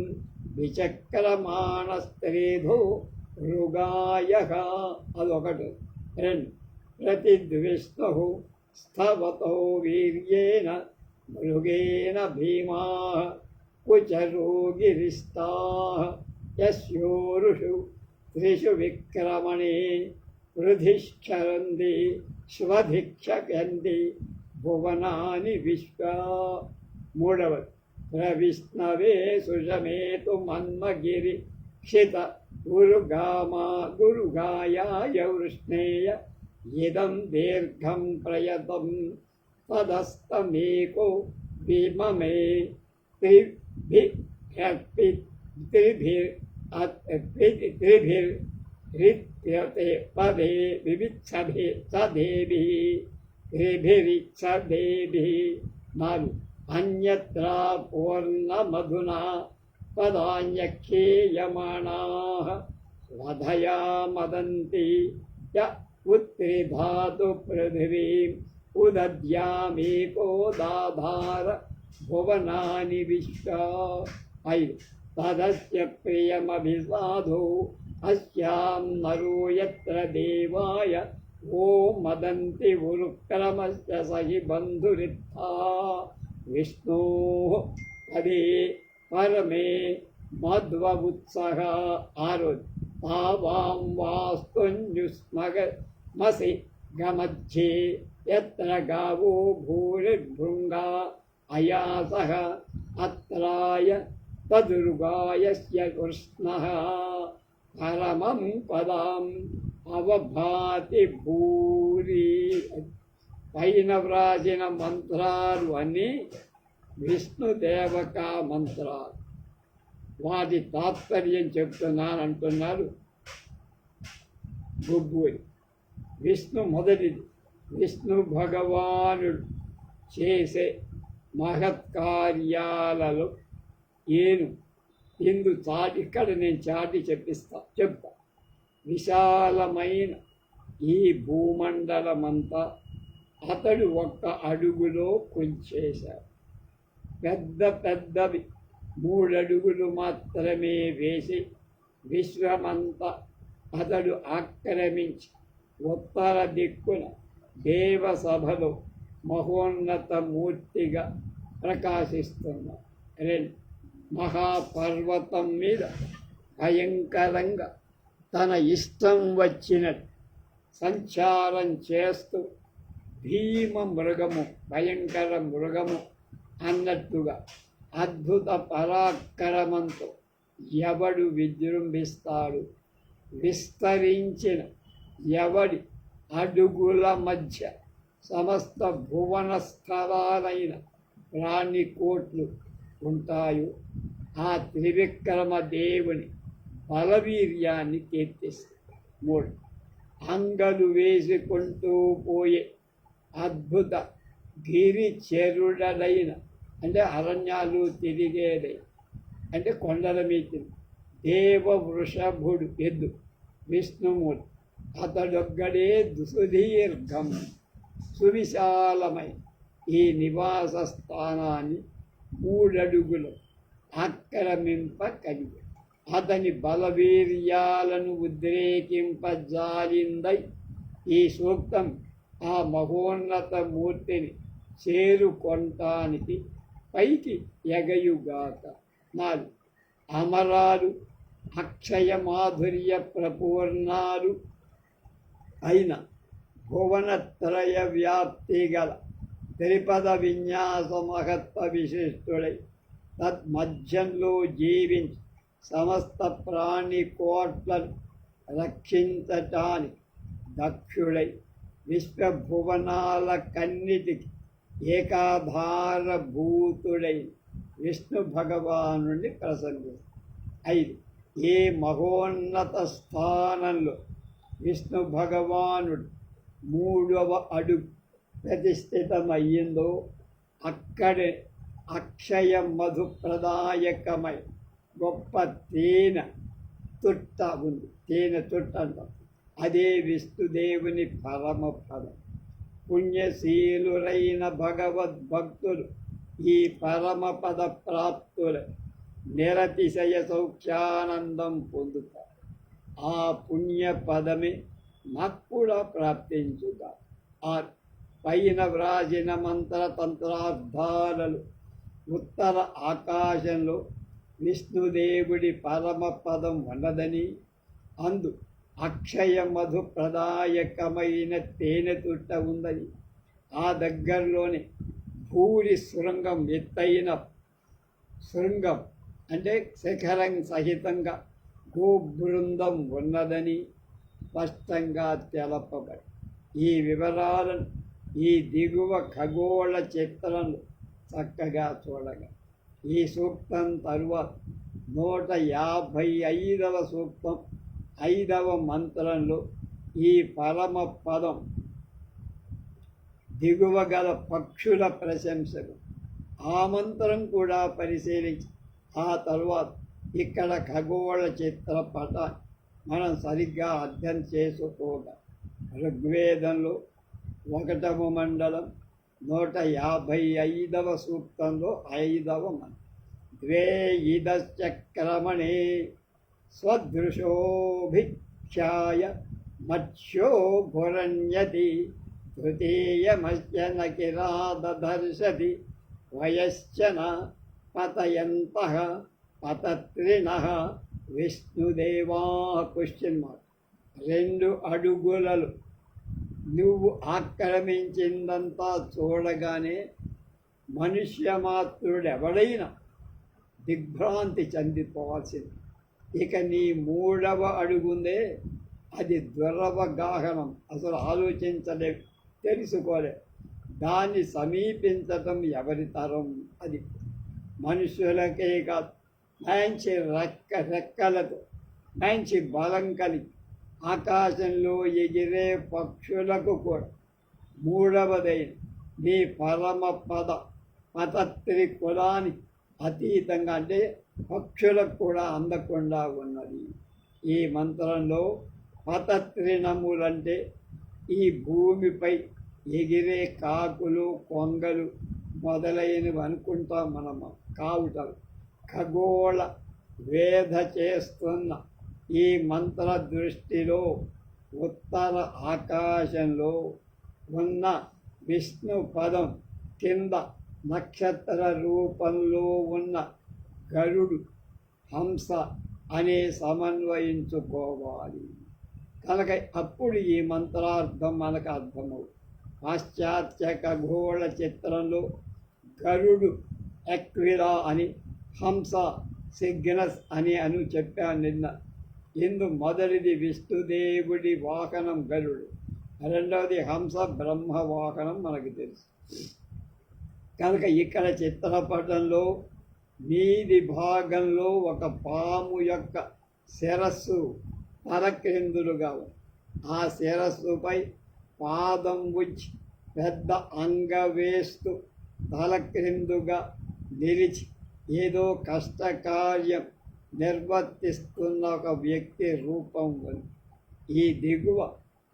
విచక్రమాణస్త్రేధో ఋగాయః. అదొకటి. 2 ప్రతిద్విష్ణు స్థవతో వీర్యేణ మృగేణ భీమా కుచరోగిరిస్తా యస్యోరుషు త్రిషు విక్రమణే వృధిష్ఠరంది స్వధిక్షకంది భువనాని విశ్వ. 3 ప్రవిష్ణవే సుషమేతు మన్మగిరి క్షిత గురుగాయాయ వృష్ణేయ ఇదం దీర్ఘం ప్రయతం తదస్తమేకో భీమమే త్రిభిర్రిత్యతే పదే వివిత్సభే సదేభి త్రిభిరిత్సదేభి. 4 అన్యత్రా పూర్ణమధునా పదాన్యఖ్యేయమాణాః వధయా మదంతి య ఉత్త్రిధాతు పృథివీం ఉదద్యామేకో దాధార భువనాని విశ్వ. 5 తదస్య ప్రియమభిసాధో అస్యాం నరో యత్ర దేవాయ ఓ మదంతి ఉరుక్రమస్య సహి బంధురిత్థా విష్ణోః పదే పరమే మధ్వవుత్సః. 6 తావాం వాస్తున్యుస్మగమసి గమధ్యే యత్ర గావో భూరిర్భృంగా అయాసః అత్రాయ తదుర్గాయస్య కృష్ణః పరమం పదం అవభాతి భూరి. పైన వ్రాసిన మంత్రాలు అన్నీ విష్ణుదేవకా మంత్రాలు. వాటి తాత్పర్యం చెప్తున్నానంటున్నారు గుబ్బూరి. విష్ణు మొదటిది. విష్ణు భగవానుడు చేసే మహత్కార్యాలలో ఇక్కడ నేను చాటి చెప్తా. విశాలమైన ఈ భూమండలమంతా అతడు 1 అడుగులో కుంచేశాడు. పెద్దవి 3 అడుగులు మాత్రమే వేసి విశ్వమంతా అతడు ఆక్రమించి ఉత్తర దిక్కున దేవసభలో మహోన్నత మూర్తిగా ప్రకాశిస్తున్నాడు. 2 మహాపర్వతం మీద భయంకరంగా తన ఇష్టం వచ్చినట్టు సంచారం చేస్తూ భయంకర మృగము అన్నట్టుగా అద్భుత పరాక్రమంతో ఎవడు విజృంభిస్తాడు. విస్తరించిన ఎవడి అడుగుల మధ్య సమస్త భువన స్థలాలైన ప్రాణికోట్లు ఉంటాయో ఆ త్రివిక్రమ దేవుని బలవీర్యాన్ని కీర్తిస్తారు. 3 అంగలు వేసుకుంటూ పోయే అద్భుత గిరిచరుడైన అంటే అరణ్యాలు తిరిగేదే అంటే కొండల మీద దేవ వృషభుడు ఎద్దు విష్ణుమూర్తి. అతడొక్కడే సుదీర్ఘం సువిశాలమై ఈ నివాస స్థానాన్ని 3 అడుగులు ఆక్రమింపగలిగాడు. అతని బలవీర్యాలను ఉద్రేకింపజాలిందై ఈ సూక్తం ఆ మహోన్నత మూర్తిని చేరుకొనటానికి పైకి ఎగయుగాక. 4 అమరాలు అక్షయ మాధుర్య ప్రపూర్ణాలు అయిన భువనత్రయ వ్యాప్తి గల త్రిపద విన్యాస మహత్వ విశిష్టుడై తద్మధ్యంలో జీవించి సమస్త ప్రాణి కోట్లను రక్షించటానికి దక్షుడై విశ్వభువనాల కన్నిటికి ఏకాధారభూతుడై విష్ణు భగవానుడిని ప్రసంగిస్తారు. 5. ఏ మహోన్నత స్థానంలో విష్ణు భగవానుడు 3వ అడుగు ప్రతిష్ఠితమయ్యిందో అక్కడే అక్షయ మధుప్రదాయకమై గొప్ప తేనె తుట్ట ఉంది. తేనె తుట్ట అంటాం. అదే విష్ణుదేవుని పరమపదం. పుణ్యశీలురైన భగవద్భక్తులు ఈ పరమపద ప్రాప్తుల నిరతిశయ సౌఖ్యానందం పొందుతారు. ఆ పుణ్యపదమే నాకు కూడా ప్రాప్తించుట. పైన వ్రాసిన మంత్రతంత్రార్థాలలో ఉత్తర ఆకాశంలో విష్ణుదేవుడి పరమపదం ఉన్నదని, అందు అక్షయ మధు ప్రదాయకమైన తేనె తుట్ట ఉందని, ఆ దగ్గరలోనే భూరి శృంగం ఎత్తైన శృంగం అంటే శిఖరం సహితంగా గోబృందం ఉన్నదని స్పష్టంగా తెలపబడి, ఈ వివరాలను ఈ దిగువ ఖగోళ చిత్రంలో చక్కగా చూడగా ఈ సూక్తం తరువాత 155వ సూక్తం 5వ మంత్రంలో ఈ పరమ పదం దిగువ గల పక్షుల ప్రశంసలు. ఆ మంత్రం కూడా పరిశీలించి ఆ తరువాత ఇక్కడ ఖగోళ చిత్రపటాన్ని మనం సరిగ్గా అర్థం చేసుకోగా ఋగ్వేదంలో 1వ మండలం 155వ సూక్తంలో 5వ మంత్రం. ద్వే ఇదశ్చక్రమణే స్వదృశోభిఖ్యాయ మత్స్యో భురణ్యతి తృతీయమస్య కిరాదర్శతి వయశ్చన పతయంతః పతత్రిణః విష్ణుదేవా. Question mark. 2 అడుగులలో నువ్వు ఆక్రమించిందంతా చూడగానే మనుష్య మాతృడెవడైనా దిగ్భ్రాంతి చెందిపోవాల్సింది. ఇక నీ 3వ అడుగుందే అది దురవగాహనం. అసలు ఆలోచించలే, తెలుసుకోలే. దాన్ని సమీపించటం ఎవరి తరం? అది మనుషులకే కాదు, మంచి రెక్కలతో మంచి బలం కలిగి ఆకాశంలో ఎగిరే పక్షులకు కూడా 3వదైన నీ పరమ పతత్రి కులానికి అతీతంగా అంటే పక్షులకు కూడా అందకుండా ఉన్నది. ఈ మంత్రంలో పతత్రిణములంటే ఈ భూమిపై ఎగిరే కాకులు, కొంగలు మొదలైనవి అనుకుంటాం మనము. కావుటలు ఖగోళ వేధ చేస్తున్న ఈ మంత్ర దృష్టిలో ఉత్తర ఆకాశంలో ఉన్న విష్ణు పదం కింద నక్షత్ర రూపంలో ఉన్న గరుడు, హంస అనే సమన్వయించుకోవాలి. కనుక అప్పుడు ఈ మంత్రార్థం మనకు అర్థమవుతుంది. పాశ్చాత్య ఖగోళ చిత్రంలో గరుడు ఎక్విరా అని, హంస సిగ్నస్ అని చెప్పాను నిన్న. ఇందు మొదటిది విష్ణుదేవుడి వాహనం గరుడు, 2వది హంస బ్రహ్మ వాహనం మనకు తెలుసు. కనుక ఇక్కడ చిత్రపటంలో మీది భాగంలో ఒక పాము యొక్క శిరస్సు తలక్రిందులుగా ఉంది. ఆ శిరస్సుపై పాదం ఉంచి పెద్ద అంగవేస్తూ తలక్రిందుగా నిలిచి ఏదో కష్టకార్యం నిర్వర్తిస్తున్న ఒక వ్యక్తి రూపం ఉంది. ఈ దిగువ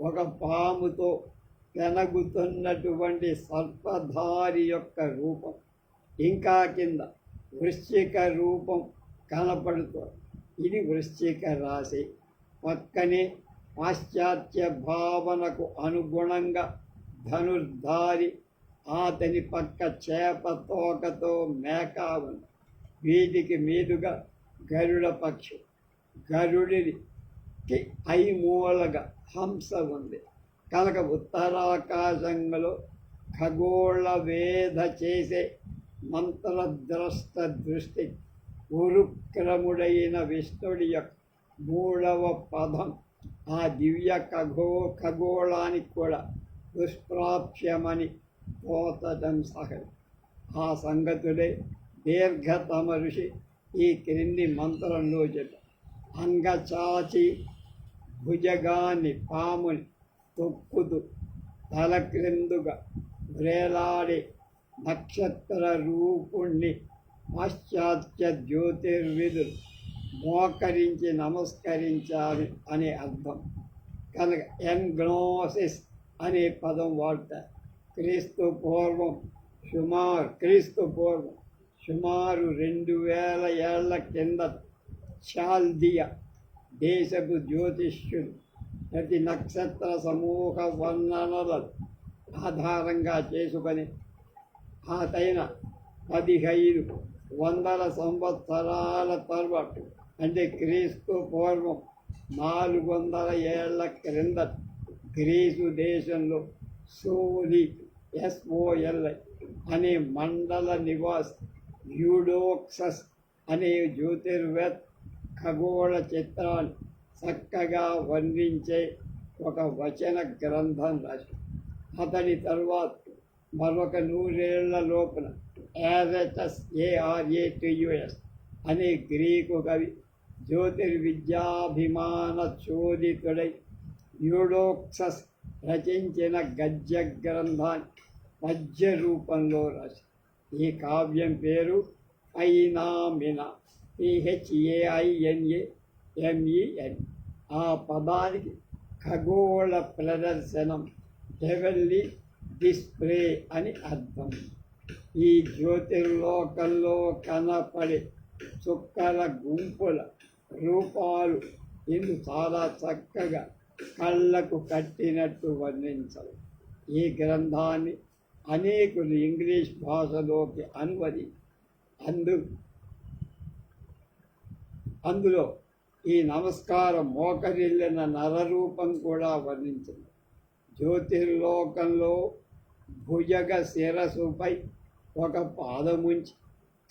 ఒక పాముతో పెనగుతున్నటువంటి సర్పధారి యొక్క రూపం, ఇంకా కింద వృశ్చిక రూపం కనపడుతుంది. ఇది వృశ్చిక రాశి. పక్కనే పాశ్చాత్య భావనకు అనుగుణంగా ధనుర్ధారి, అతని పక్క చేప తోకతో మేక ఉంది. వీటికి మీదుగా గరుడ పక్షి, గరుడికి ఐమూలగా హంస ఉంది. కనుక ఉత్తరాకాశంలో ఖగోళ వేధ చేసే మంత్రద్రష్ట దృష్టి ఉరుక్రముడైన విష్ణుడి యొక్క 3వ పదం ఆ దివ్య ఖగోళానికి కూడా దుష్ప్రాప్యమని తోచడం సహజం. ఆ సంగతులే దీర్ఘతమ ఋషి ఈ క్రింది మంత్రంలో చెప్పారు. అంగచాచి భుజగాన్ని పాముని తొక్కుతూ తల క్రిందుగా వ్రేలాడే నక్షత్ర రూపుణ్ణి పాశ్చాత్య జ్యోతిర్విధులు మోకరించి నమస్కరించాలి అనే అర్థం కనుక ఎన్గ్నోసిస్ అనే పదం వాడతారు. క్రీస్తు పూర్వం సుమారు 2000 ఏళ్ల కింద చాల్దియా దేశపు జ్యోతిష్యులు ప్రతి నక్షత్ర సమూహ వర్ణనల ఆధారంగా చేసుకొని ఆతైన 1500 సంవత్సరాల తర్వాత అంటే క్రీస్తు పూర్వం 400 ఏళ్ల క్రింద గ్రీసు దేశంలో సోలి SOLI అనే మండల నివాసి యూడోక్సస్ అనే జ్యోతిర్వేత్త ఖగోళ చిత్రాన్ని చక్కగా వర్ణించే ఒక వచన గ్రంథం రాసి అతని తరువాత మరొక 100 ఏళ్ల లోపల ARATUS అనే గ్రీకు కవి జ్యోతిర్విద్యాభిమాన చోదితుడై యూడోక్సస్ రచించిన గద్య గ్రంథాన్ని పద్య రూపంలో రాసి ఈ కావ్యం పేరు ఫైనామినా PHAINAMEN. ఆ పదానికి ఖగోళ ప్రదర్శనం హెవెన్లీ డిస్ప్లే అని అర్థం. ఈ జ్యోతిర్లోకంలో కనపడే చుక్కల గుంపుల రూపాలు ఇందు చాలా చక్కగా కళ్ళకు కట్టినట్టు వర్ణించవు. ఈ గ్రంథాన్ని అనేకులు ఇంగ్లీష్ భాషలోకి అందులో ఈ నమస్కారం మోకరిల్లిన నరరూపం కూడా వర్ణించింది. జ్యోతిర్లోకంలో భుజగ శిరసుపై ఒక పాదముంచి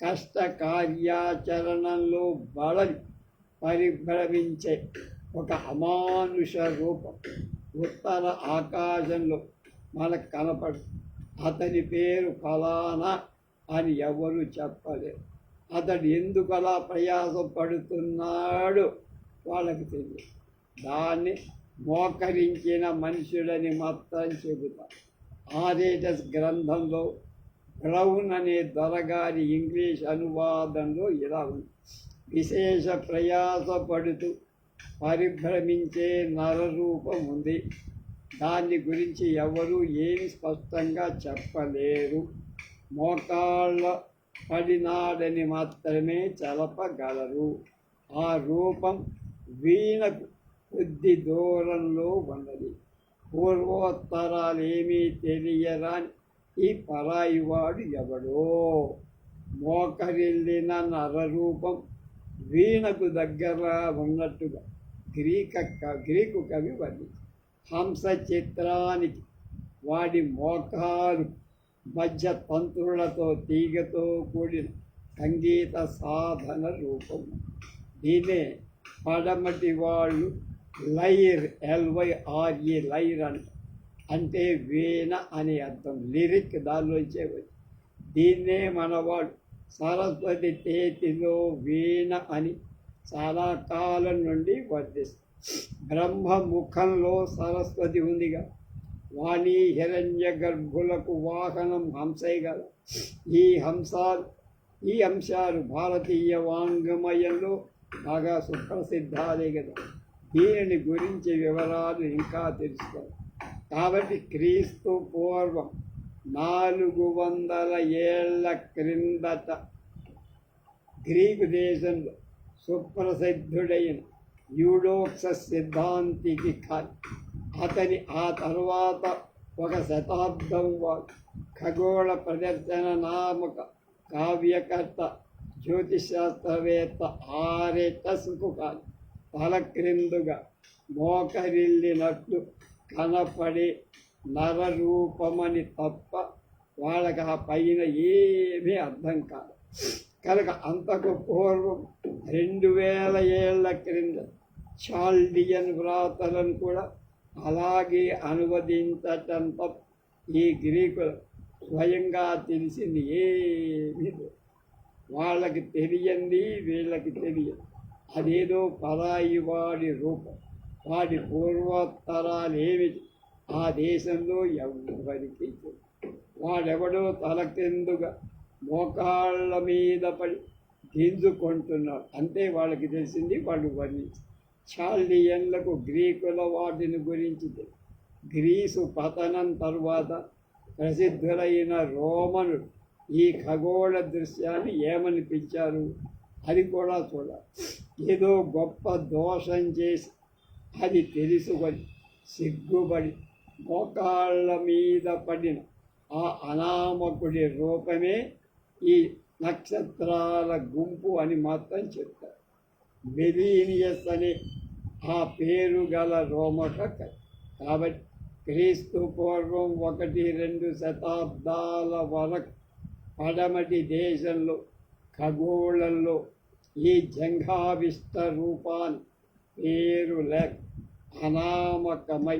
కష్ట కార్యాచరణంలో బడలి పరిభ్రమించే ఒక అమానుష రూపం ఉత్తర ఆకాశంలో మనకు కనపడు. అతని పేరు ఫలానా అని ఎవరు చెప్పలేరు. అతడు ఎందుకు అలా ప్రయాసపడుతున్నాడో వాళ్ళకి తెలియదు. దాన్ని మోకరించిన మనుషులని మాత్రం చెబుతారు. ఆర్ఎస్ గ్రంథంలో బ్రౌన్ అనే దొరగారి ఇంగ్లీష్ అనువాదంలో ఇలా ఉంది: విశేష ప్రయాసపడుతూ పరిభ్రమించే నరరూపం ఉంది. దాన్ని గురించి ఎవరు ఏమి స్పష్టంగా చెప్పలేరు. మోకాళ్ళ పడినాడని మాత్రమే చెప్పగలరు. ఆ రూపం వీణకు కొద్ది దూరంలో ఉన్నది. పూర్వోత్తరాలేమీ తెలియరాని ఈ పరాయివాడు ఎవడో. మోకరిల్లిన నరరూపం వీణకు దగ్గరగా ఉన్నట్టుగా గ్రీకు కవి వర్ణించారు. హంస చిత్రానికి వాడి మోకాలు మధ్య తంత్రులతో తీగతో కూడిన సంగీత సాధన రూపం. దీనే పడమటి వాళ్ళు లైర్ LYRE లైర్ అంటే వీణ అని అర్థం. లిరిక్ దానిలోంచే వచ్చి దీన్నే మనవాడు సరస్వతి చేతిలో వీణ అని చాలా కాలం నుండి వర్తిస్తారు. బ్రహ్మ ముఖంలో సరస్వతి ఉందిగా, వాణి హిరణ్య గర్భులకు వాహనం హంసే గల. ఈ అంశాలు భారతీయ వాంగ్మయంలో బాగా సుప్రసిద్ధాలే కదా. దీనిని గురించి వివరాలు ఇంకా తెలుసుకోవాలి. కాబట్టి క్రీస్తు పూర్వం 400 ఏళ్ల క్రిందట గ్రీకు దేశంలో సుప్రసిద్ధుడైన యూడోక్సస్ సిద్ధాంతికి అతని ఆ తరువాత ఒక శతాబ్దం వాడు ఖగోళ ప్రదర్శన నామక కావ్యకర్త జ్యోతిశాస్త్రవేత్త ఆర్ఎస్కు తల క్రిందుగా మోకరిల్లినట్లు కనపడే నరరూపమని తప్ప వాళ్ళకి ఆ పైన ఏమీ అర్థం కాదు. కనుక అంతకు పూర్వం 2000 ఏళ్ల క్రింద చాల్డియన్ వ్రాతలను కూడా అలాగే అనువదించటంతో ఈ గ్రీకులు స్వయంగా తెలిసింది ఏమీ లేదు. వాళ్ళకి తెలియంది వీళ్ళకి తెలియదు. అదేదో పరాయి వాడి రూపం. వాడి పూర్వోత్తరాలు ఏమిటి ఆ దేశంలో ఎవరికి తెలియదు. వాడెవడో తలకెందుగా మోకాళ్ళ మీద పడి గింజుకుంటున్నాడు. అంతే వాళ్ళకి తెలిసింది. వాళ్ళు వర్ణించి చాల్డియన్లకు గ్రీకుల వాటిని గురించి తెలుసు. గ్రీసు పతనం తరువాత ప్రసిద్ధులైన రోమనులు ఈ ఖగోళ దృశ్యాన్ని ఏమని పిలిచారు అది కూడా చూడాలి. ఏదో గొప్ప దోషం చేసి అది తెలుసుకొని సిగ్గుపడి మోకాళ్ళ మీద పడిన ఆ అనామకుడి రూపమే ఈ నక్షత్రాల గుంపు అని మాత్రం చెప్తారు. బెలీనియస్ అనే ఆ పేరు గల రోమక కథ. కాబట్టి క్రీస్తు పూర్వం 1-2 శతాబ్దాల వరకు పడమటి దేశంలో ఖగోళంలో ఈ జంఘావిష్ట రూపాన్ని పేరు లేక అనామకమై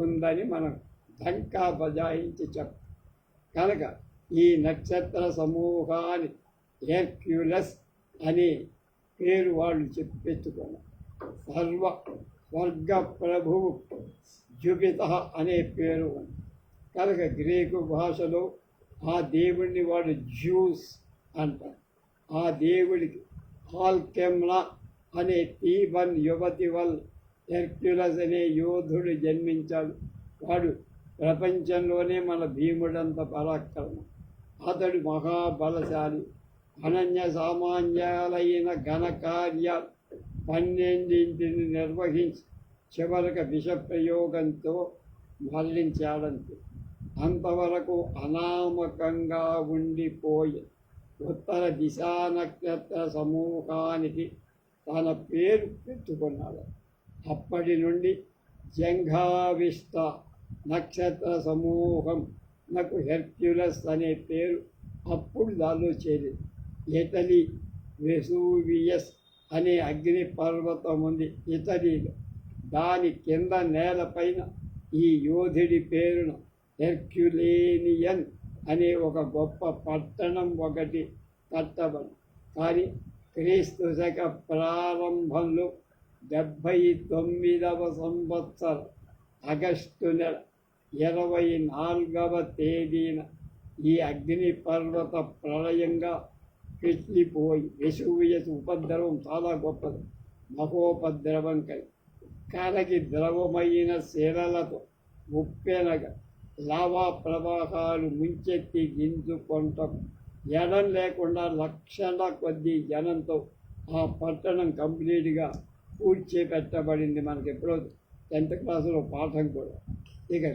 ఉందని మనం ఢంకా బజాయించి చెప్పాం. కనుక ఈ నక్షత్ర సమూహాన్ని హెర్క్యులస్ అనే పేరు వాళ్ళు చెప్పెత్తుకున్నారు. స్వర్గ ప్రభువు జుపిటర్ అనే పేరు ఉంది. కనుక గ్రీకు భాషలో ఆ దేవుడిని వాడు జ్యూస్ అంటారు. ఆ దేవుడికి ఆల్కెమ్నా అనే థీబన్ యువతి వల్ల హెర్క్యులస్ అనే యోధుడు జన్మించాడు. వాడు ప్రపంచంలోనే మన భీముడంత పరాక్రమం. అతడు మహాబలశాలి. అనన్య సామాన్యాలైన ఘనకార్యాలు 12 నిర్వహించి చివరికి విషప్రయోగంతో మరణించాడంతే. అంతవరకు అనామకంగా ఉండిపోయి ఉత్తర దిశా నక్షత్ర సమూహానికి తన పేరు పెట్టుకున్నాడు. అప్పటి నుండి జంఘావిష్ట నక్షత్ర సమూహం నాకు హెర్క్యులస్ అనే పేరు అప్పుడు దానిలో చేరింది. ఇటలీ వెసూవియస్ అనే అగ్ని పర్వతం ఉంది ఇటలీలో. దాని కింద నేలపైన ఈ యోధుడి పేరును హెర్క్యులేనియన్ అనే ఒక గొప్ప పట్టణం ఒకటి కట్టబడి. కానీ క్రీస్తు శక ప్రారంభంలో 79వ సంవత్సరం ఆగస్టు నెల 24వ తేదీన ఈ అగ్ని పర్వత ప్రళయంగా పిట్లిపోయి వెసూవియస్ ఉపద్రవం చాలా గొప్పది. మహోపద్రవం కలకి ద్రవమైన శిలలతో ఉప్పెనగా లావా ప్రవాహాలు ముంచెత్తి గింజుకొంటాం. ఎడం లేకుండా లక్షల కొద్ది జనంతో ఆ పట్టణం కంప్లీట్గా పూడ్చిపెట్టబడింది. మనకి ఎప్పుడో 10th క్లాసులో పాఠం కూడా. ఇక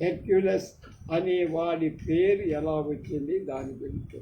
హెర్క్యులస్ అనే వాడి పేరు ఎలా వచ్చింది దాని గురించి